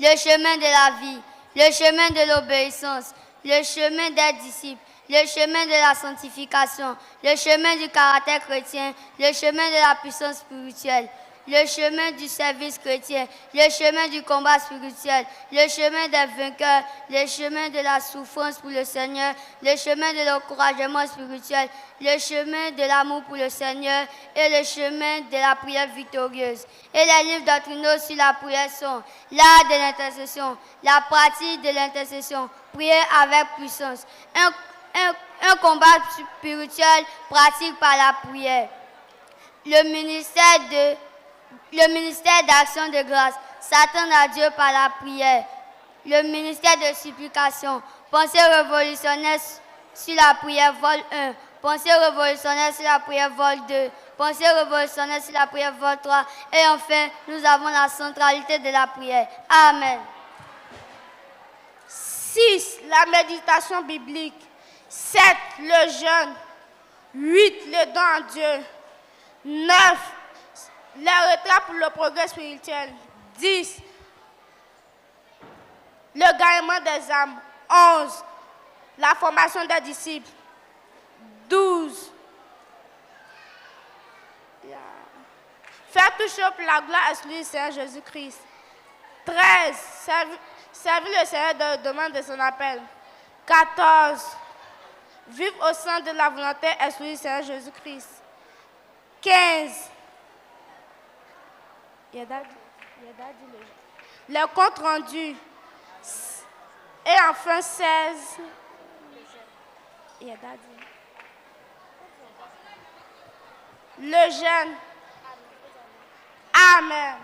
le chemin de la vie, le chemin de l'obéissance, le chemin des disciples, le chemin de la sanctification, le chemin du caractère chrétien, le chemin de la puissance spirituelle, le chemin du service chrétien, le chemin du combat spirituel, le chemin des vainqueurs, le chemin de la souffrance pour le Seigneur, le chemin de l'encouragement spirituel, le chemin de l'amour pour le Seigneur et le chemin de la prière victorieuse. Et les livres doctrinaux sur la prière sont l'art de l'intercession, la pratique de l'intercession, prier avec puissance, un combat spirituel pratique par la prière, le ministère d'action de grâce, s'attendre à Dieu par la prière, le ministère de supplication, pensée révolutionnaire sur la prière vol 1, pensée révolutionnaire sur la prière vol 2, pensée révolutionnaire sur la prière vol 3, et enfin, nous avons la centralité de la prière. Amen. 6. La méditation biblique. 7. Le jeûne. 8. Le don à Dieu. 9. Les retraits pour le progrès spirituel. 10. Le gagnement des âmes. 11. La formation des disciples. 12. Faire tout chose pour la gloire exclusive du Seigneur Jésus-Christ. 13. Servir le Seigneur dans le domaine de son appel. 14. Vivre au sein de la volonté exclusive du Seigneur Jésus-Christ. 15. Le compte rendu. Et enfin 16. Le jeûne. Amen.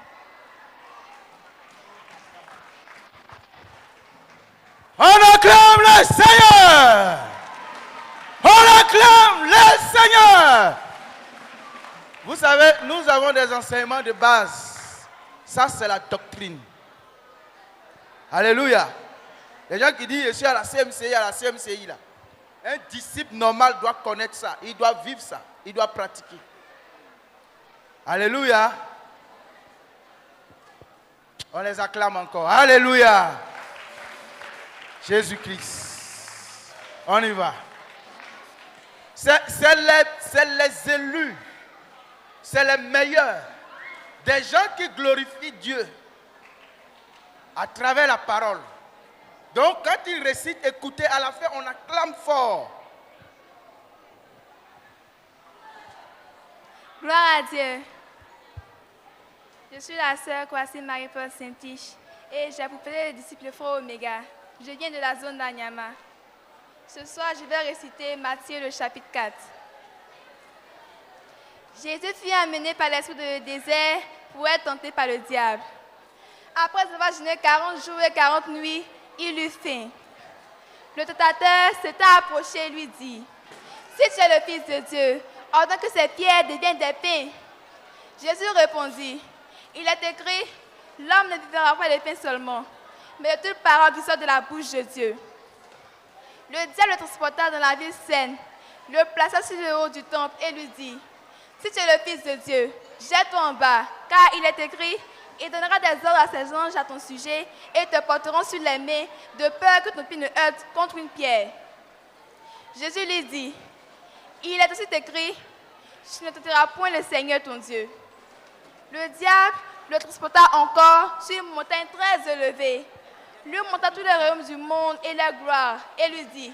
On acclame le Seigneur. On acclame le Seigneur. Vous savez, nous avons des enseignements de base. Ça, c'est la doctrine. Alléluia. Les gens qui disent, je suis à la CMCI, là. Un disciple normal doit connaître ça. Il doit vivre ça. Il doit pratiquer. Alléluia. On les acclame encore. Alléluia. Jésus-Christ. On y va. C'est les élus. C'est les meilleurs. Des gens qui glorifient Dieu à travers la parole. Donc, quand ils récitent, écoutez, à la fin, on acclame fort. Gloire à Dieu. Je suis la sœur Kwasi Marie-Paul Saint-Tiche et j'ai pour le disciple Fro Omega. Je viens de la zone d'Anyama. Ce soir, je vais réciter Matthieu le chapitre 4. Jésus fut amené par l'esprit de désert pour être tenté par le diable. Après avoir jeûné 40 jours et 40 nuits, il eut faim. Le tentateur s'était approché et lui dit, « Si tu es le Fils de Dieu, ordonne que ces pierres deviennent des pains. » Jésus répondit, « Il est écrit, l'homme ne vivra pas de pain seulement, mais de toute parole qui sort de la bouche de Dieu. » Le diable le transporta dans la ville saine, le plaça sur le haut du temple et lui dit, « Si tu es le Fils de Dieu, jette-toi en bas, car il est écrit, il donnera des ordres à ses anges à ton sujet et te porteront sur les mains, de peur que ton pied ne heurte contre une pierre. » Jésus lui dit, « Il est aussi écrit, tu ne tenteras point le Seigneur ton Dieu. » Le diable le transporta encore sur une montagne très élevée, lui monta tous les royaumes du monde et leur gloire, et lui dit,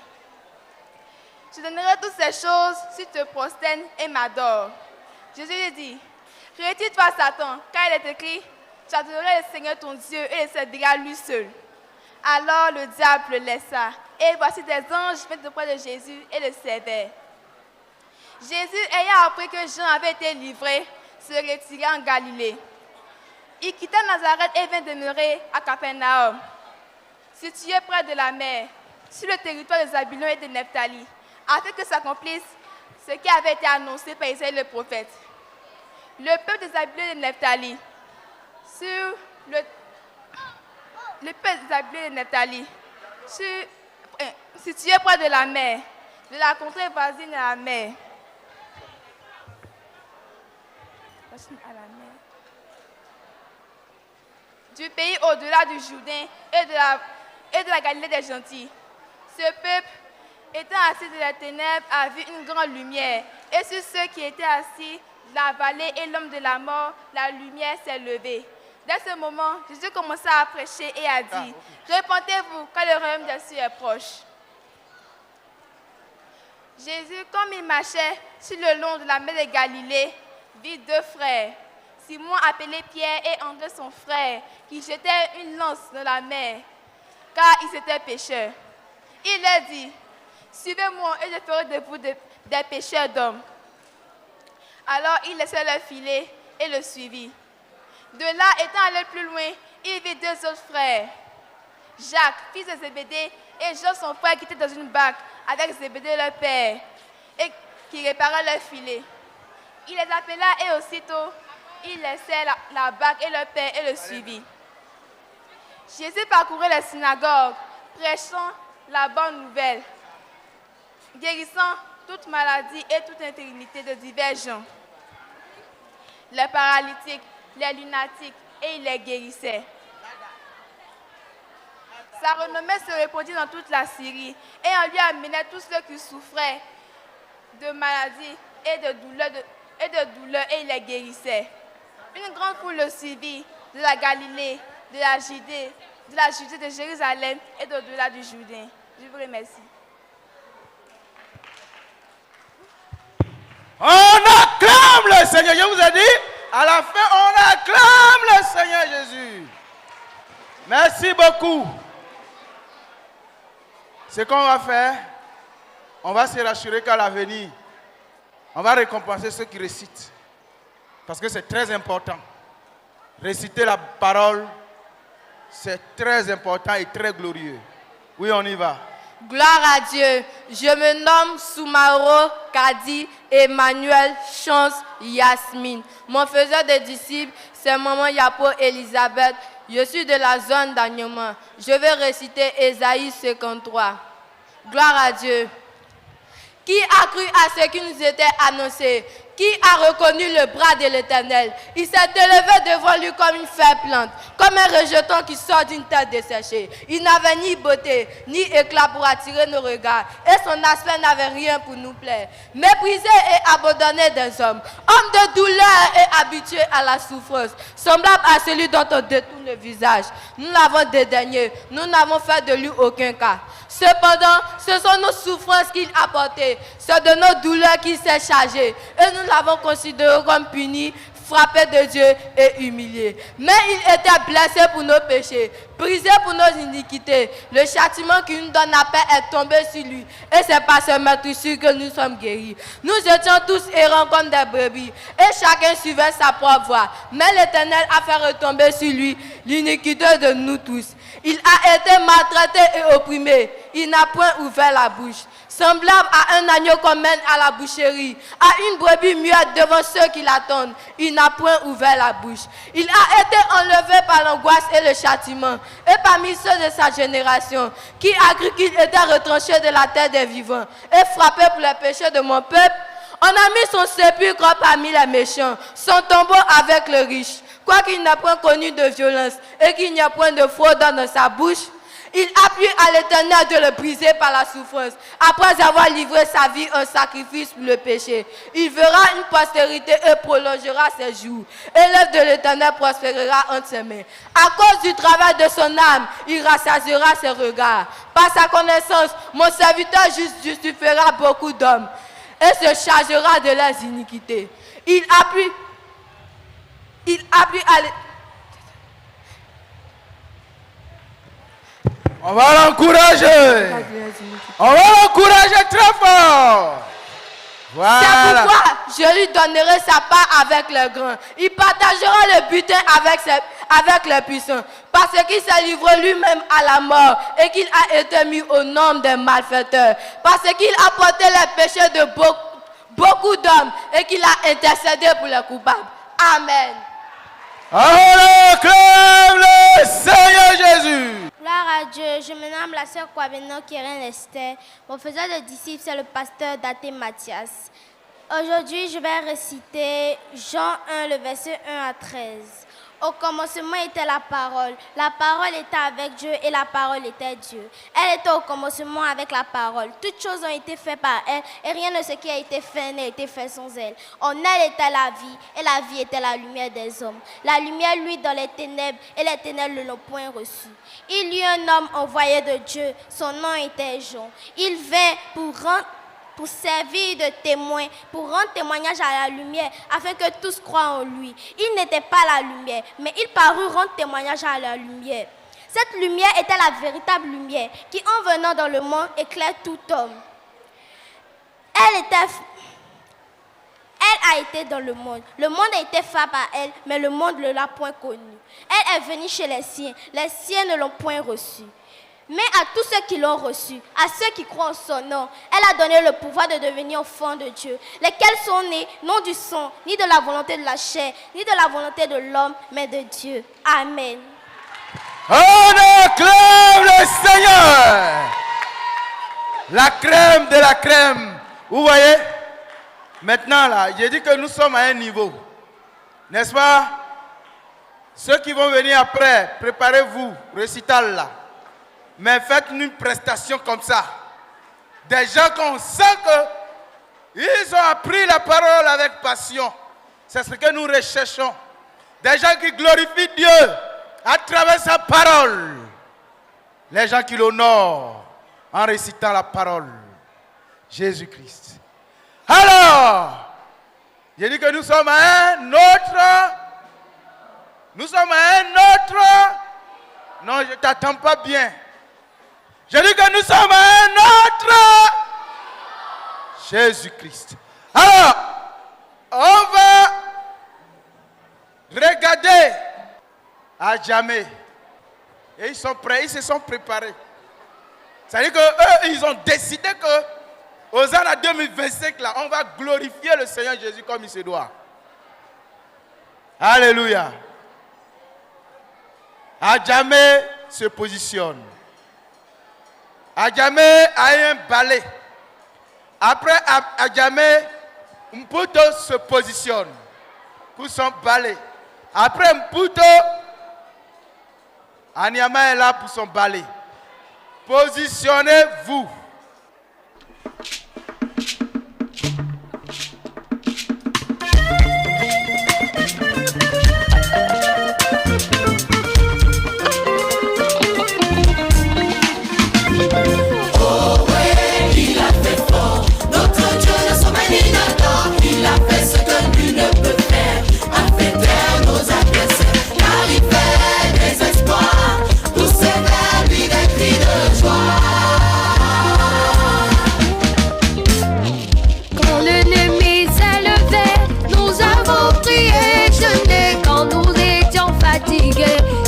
« Je donnerai toutes ces choses si tu te prosternes et m'adores. » Jésus lui dit, « Retire-toi, Satan, car il est écrit, tu adoreras le Seigneur ton Dieu et le serviras lui seul. » Alors le diable le laissa, et voici des anges venus auprès de Jésus et le servaient. Jésus, ayant appris que Jean avait été livré, se retira en Galilée. Il quitta Nazareth et vint demeurer à Capernaum, situé près de la mer, sur le territoire de Zabulon et de Nephtali, afin que s'accomplisse ce qui avait été annoncé par Isaïe le prophète. Le peuple de Zabulon et de Nephtali, situé près de la mer, de la contrée voisine à la mer. Du pays au-delà du Jourdain et de la Galilée des gentils. Ce peuple, étant assis de la ténèbre, a vu une grande lumière. Et sur ceux qui étaient assis de la vallée et l'homme de la mort, la lumière s'est levée. Dès ce moment, Jésus commença à prêcher et a dit, repentez-vous, car le royaume des cieux est proche. Jésus, comme il marchait sur le long de la mer de Galilée, vit deux frères, Simon appelé Pierre et André son frère, qui jetaient une lance dans la mer, car ils étaient pécheurs. Il leur dit, suivez-moi et je ferai de vous des pécheurs d'hommes. Alors il laissa leur filet et le suivit. De là, étant allé plus loin, il vit deux autres frères, Jacques, fils de Zébédée, et Jean son frère, qui était dans une barque avec Zébédée leur père, et qui réparait leur filet. Il les appela et aussitôt, il laissait la barque et leur père et le suivit. Jésus parcourait les synagogues, prêchant la bonne nouvelle, guérissant toute maladie et toute infirmité de divers gens, les paralytiques, les lunatiques, et il les guérissait. Sa renommée se répandit dans toute la Syrie, et on lui amenait tous ceux qui souffraient de maladies et de douleurs, et il les guérissait. Une grande foule le suivit de la Galilée, de la Judée, de Jérusalem et d'au-delà du Jourdain. Je vous remercie. On acclame le Seigneur. Je vous ai dit, à la fin, on acclame le Seigneur Jésus. Merci beaucoup. Ce qu'on va faire, on va se rassurer qu'à l'avenir, on va récompenser ceux qui récitent. Parce que c'est très important. Réciter la parole, c'est très important et très glorieux. Oui, on y va. Gloire à Dieu. Je me nomme Soumaro Kadi Emmanuel Chance Yasmine. Mon faiseur de disciples, c'est Maman Yapo Elisabeth. Je suis de la zone d'Agnement. Je vais réciter Ésaïe 53. Gloire à Dieu. Qui a cru à ce qui nous était annoncé? Qui a reconnu le bras de l'Éternel? Il s'est élevé devant lui comme une faible plante, comme un rejeton qui sort d'une terre desséchée. Il n'avait ni beauté, ni éclat pour attirer nos regards, et son aspect n'avait rien pour nous plaire. Méprisé et abandonné des hommes, homme de douleur et habitué à la souffrance, semblable à celui dont on détourne le visage. Nous l'avons dédaigné, nous n'avons fait de lui aucun cas. Cependant, ce sont nos souffrances qu'il a portées, c'est de nos douleurs qu'il s'est chargé, et nous l'avons considéré comme puni, frappé de Dieu et humilié. Mais il était blessé pour nos péchés, brisé pour nos iniquités. Le châtiment qui nous donne la paix est tombé sur lui, et c'est par ce meurtrissure que nous sommes guéris. Nous étions tous errants comme des brebis, et chacun suivait sa propre voie. Mais l'Éternel a fait retomber sur lui l'iniquité de nous tous. Il a été maltraité et opprimé. Il n'a point ouvert la bouche. Semblable à un agneau qu'on mène à la boucherie, à une brebis muette devant ceux qui l'attendent, il n'a point ouvert la bouche. Il a été enlevé par l'angoisse et le châtiment, et parmi ceux de sa génération, qui a cru qu'il était retranché de la terre des vivants, et frappé pour les péchés de mon peuple, on a mis son sépulcre parmi les méchants, son tombeau avec le riche. Quoiqu'il n'ait point connu de violence, et qu'il n'y a point de fraude dans sa bouche, il appuie à l'Éternel de le briser par la souffrance, après avoir livré sa vie en sacrifice pour le péché. Il verra une postérité et prolongera ses jours. Et l'œuvre de l'Éternel prospérera entre ses mains. À cause du travail de son âme, il rassasiera ses regards. Par sa connaissance, mon serviteur justifiera beaucoup d'hommes et se chargera de leurs iniquités. Il appuie à l'Éternel. On va l'encourager. On va l'encourager très fort. Voilà. C'est pourquoi je lui donnerai sa part avec les grands. Il partagera le butin avec les puissants. Parce qu'il s'est livré lui-même à la mort et qu'il a été mis au nombre des malfaiteurs. Parce qu'il a porté les péchés de beaucoup d'hommes et qu'il a intercédé pour les coupables. Amen. Alors, acclame le Seigneur Jésus. Gloire à Dieu, je me nomme la sœur Kwabeno Keren Esther. Mon faiseur de disciples, c'est le pasteur Daté Mathias. Aujourd'hui, je vais réciter Jean 1, le verset 1 à 13. Au commencement était la parole était avec Dieu et la parole était Dieu. Elle était au commencement avec la parole. Toutes choses ont été faites par elle et rien de ce qui a été fait n'a été fait sans elle. En elle était la vie et la vie était la lumière des hommes. La lumière luit dans les ténèbres et les ténèbres ne l'ont point reçue. Il y eut un homme envoyé de Dieu, son nom était Jean. Il vint pour servir de témoin, pour rendre témoignage à la lumière, afin que tous croient en lui. Il n'était pas la lumière, mais il parut rendre témoignage à la lumière. Cette lumière était la véritable lumière, qui en venant dans le monde éclaire tout homme. Elle a été dans le monde a été fait par elle, mais le monde ne l'a point connue. Elle est venue chez les siens ne l'ont point reçue. Mais à tous ceux qui l'ont reçu, à ceux qui croient en son nom, elle a donné le pouvoir de devenir enfants de Dieu, lesquels sont nés non du sang, ni de la volonté de la chair, ni de la volonté de l'homme, mais de Dieu. Amen. On acclame le Seigneur. La crème de la crème. Vous voyez? Maintenant là, j'ai dit que nous sommes à un niveau. N'est-ce pas? Ceux qui vont venir après, préparez-vous, récital là. Mais faites une prestation comme ça. Des gens qu'on sent qu'ils ont appris la parole avec passion. C'est ce que nous recherchons. Des gens qui glorifient Dieu à travers sa parole. Les gens qui l'honorent en récitant la parole. Jésus-Christ. Alors, j'ai dit que nous sommes à un autre. Nous sommes à un autre. Non, je ne t'attends pas bien. Je dis que nous sommes à un autre Jésus-Christ. Alors, on va regarder à jamais. Et ils sont prêts, ils se sont préparés. C'est-à-dire qu'eux, ils ont décidé que aux années 2025, là, on va glorifier le Seigneur Jésus comme il se doit. Alléluia. À jamais se positionne. Adjamé a un balai. Après Adjamé, Mputo se positionne pour son balai. Après Mputo, Anyama est là pour son balai. Positionnez-vous.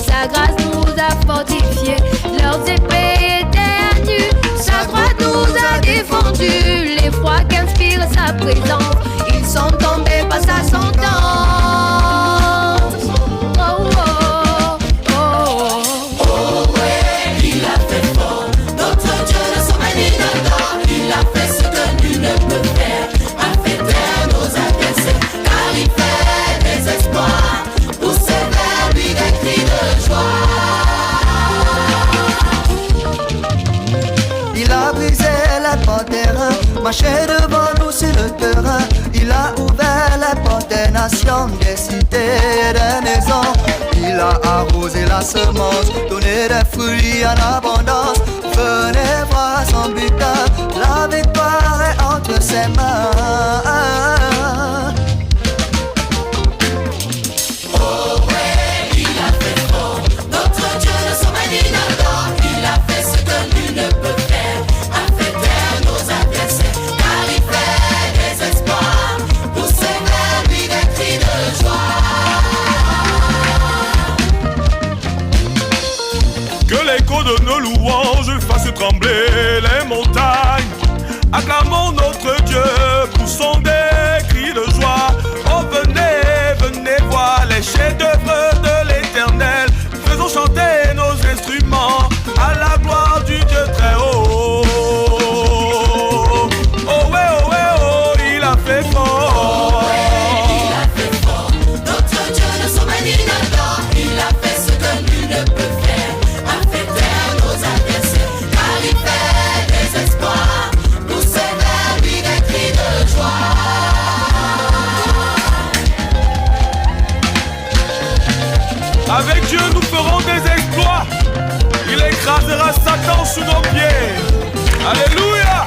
Sa grâce nous a fortifiés, leurs épées étaient à nu, sa droite nous a défendus, l'effroi qu'inspire sa présence, ils sont tombés par sa sentence. Oh, oh, oh, oh. Oh ouais, il a fait fort, notre Dieu ne sommeille ni ne dort, il a fait ce que nul ne peut faire, a fait taire nos adversaires, car il fait des exploits, poussé vers lui des cris de joie. Il a brisé les portes terrain, marché devant nous sur le terrain. Il a ouvert les portes des nations, des cités et des maisons. Il a arrosé la semence, donné des fruits en abondance. Venez voir son butin, la victoire est entre ses mains. Oh ouais, il a fait fort, notre Dieu ne sommeille ni ne dort, il a fait ce que nul ne peut faire, a fait taire nos adversaires, car il fait des exploits. l'écho de nos louanges fasse trembler les montagnes. Acclamons notre Dieu, poussons des cris de joie. Oh venez, venez voir les chefs-d'œuvre de l'Éternel. Faisons chanter nos instruments à la gloire du Dieu très haut. Oh ouais, oh ouais, oh, il a fait fort. Oh ouais, il a fait fort. Notre Dieu ne sommeille ni n'adore. Il a fait ce que nul ne peut faire. A fait taire nos adversaires, car il fait des exploits. Poussez vers lui des cris de joie. Avec Dieu, nous ferons des exploits. Il écrasera Satan sous nos pieds. Alléluia.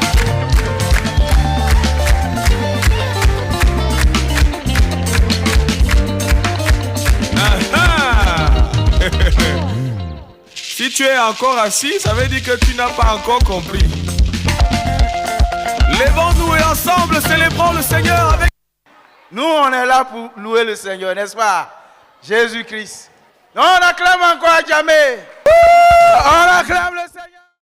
Si tu es encore assis, ça veut dire que tu n'as pas encore compris. Lèvons-nous et ensemble célébrons le Seigneur avec... Nous, on est là pour louer le Seigneur, n'est-ce pas? Jésus-Christ. On acclame encore à jamais. On acclame le Seigneur.